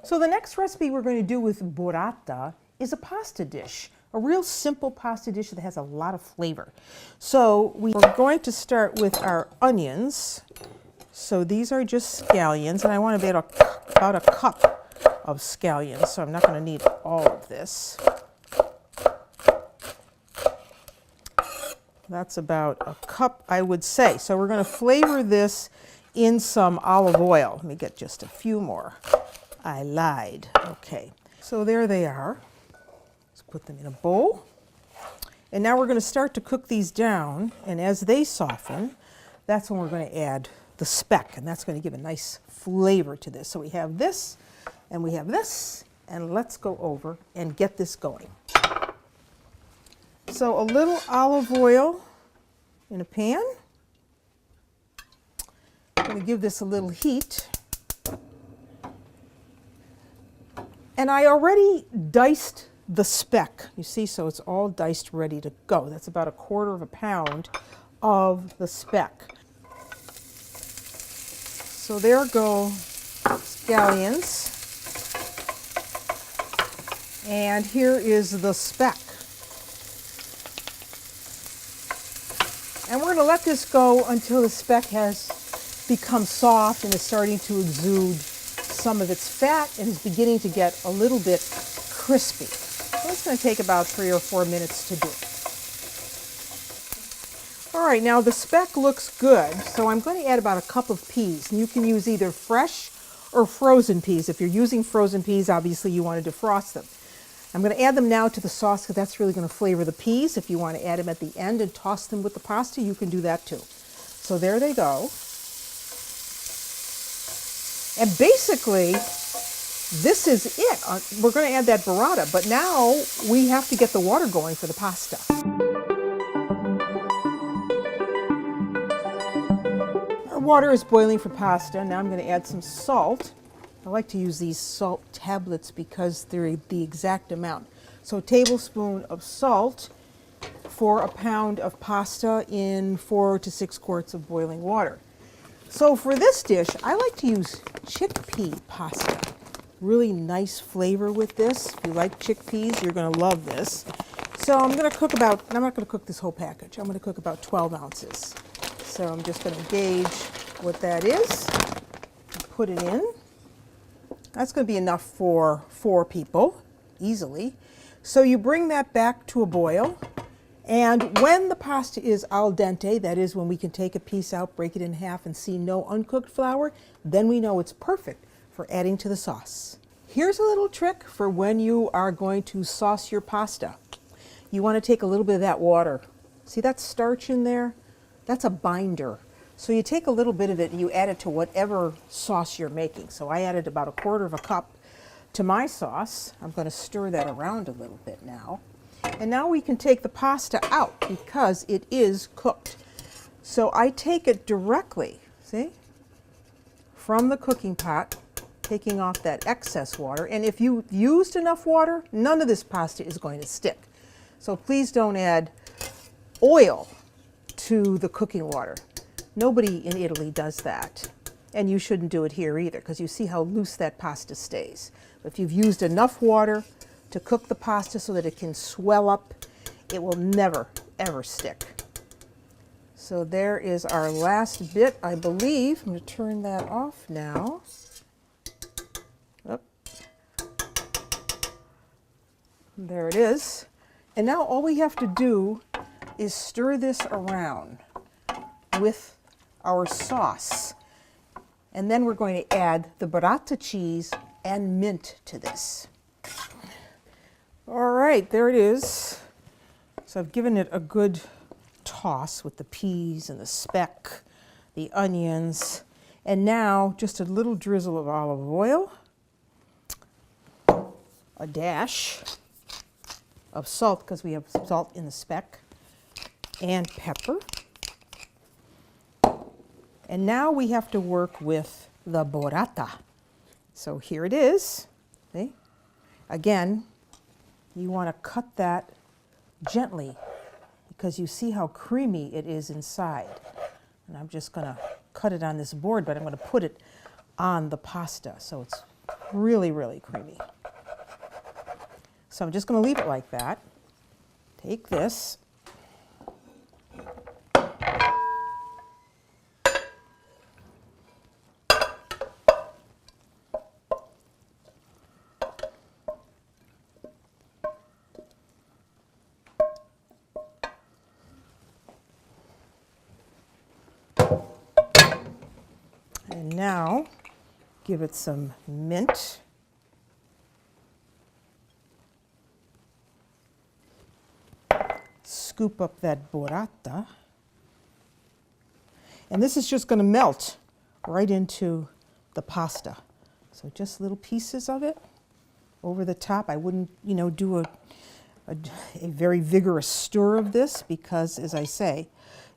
So the next recipe we're going to do with burrata is a pasta dish, a real simple pasta dish that has a lot of flavor. So we're going to start with our onions. So these are just scallions, and I want about a cup of scallions, so I'm not going to need all of this. That's about a cup, I would say. So we're going to flavor this in some olive oil. Let me get just a few more. I lied. Okay, so there they are. Let's put them in a bowl. And now we're going to start to cook these down, and as they soften, that's when we're going to add the speck, and that's going to give a nice flavor to this. So we have this, and we have this, and let's go over and get this going. So a little olive oil in a pan. I'm going to give this a little heat. And I already diced the speck, you see, so it's all diced, ready to go. That's about 1/4 pound of the speck. So there go scallions. And here is the speck. And we're going to let this go until the speck has become soft and is starting to exude some of its fat and is beginning to get a little bit crispy. So it's going to take about 3 or 4 minutes to do. All right, now the speck looks good, so I'm going to add about a cup of peas. And you can use either fresh or frozen peas. If you're using frozen peas, obviously you want to defrost them. I'm going to add them now to the sauce because that's really going to flavor the peas. If you want to add them at the end and toss them with the pasta, you can do that too. So there they go. And basically, this is it. We're going to add that burrata, but now we have to get the water going for the pasta. Our water is boiling for pasta. Now I'm going to add some salt. I like to use these salt tablets because they're the exact amount. So a tablespoon of salt for a pound of pasta in 4 to 6 quarts of boiling water. So for this dish, I like to use chickpea pasta. Really nice flavor with this. If you like chickpeas, you're going to love this. So I'm going to cook I'm not going to cook this whole package. I'm going to cook about 12 ounces. So I'm just going to gauge what that is, put it in. That's going to be enough for 4 people, easily. So you bring that back to a boil, and when the pasta is al dente, that is when we can take a piece out, break it in half, and see no uncooked flour, then we know it's perfect for adding to the sauce. Here's a little trick for when you are going to sauce your pasta. You want to take a little bit of that water. See that starch in there? That's a binder. So you take a little bit of it and you add it to whatever sauce you're making. So I added about 1/4 cup to my sauce. I'm going to stir that around a little bit now. And now we can take the pasta out because it is cooked. So I take it directly, see, from the cooking pot, taking off that excess water. And if you've used enough water, none of this pasta is going to stick. So please don't add oil to the cooking water. Nobody in Italy does that, and you shouldn't do it here either because you see how loose that pasta stays. But if you've used enough water to cook the pasta so that it can swell up, it will never, ever stick. So there is our last bit, I believe. I'm going to turn that off now. Oop. There it is. And now all we have to do is stir this around with our sauce. And then we're going to add the burrata cheese and mint to this. All right, there it is. So I've given it a good toss with the peas and the speck, the onions, and now just a little drizzle of olive oil, a dash of salt because we have salt in the speck, and pepper. And now we have to work with the burrata. So here it is. See? Again, you want to cut that gently because you see how creamy it is inside. And I'm just going to cut it on this board, but I'm going to put it on the pasta so it's Really, really creamy. So I'm just going to leave it like that. Take this. And now give it some mint. Scoop up that burrata. And this is just going to melt right into the pasta. So just little pieces of it over the top. I wouldn't, do a very vigorous stir of this because, as I say,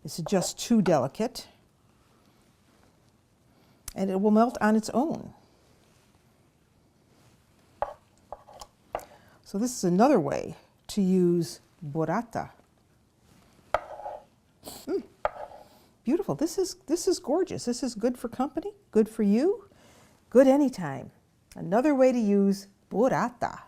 it's just too delicate. And it will melt on its own. So this is another way to use burrata. Beautiful. This is gorgeous. This is good for company, good for you, good anytime. Another way to use burrata.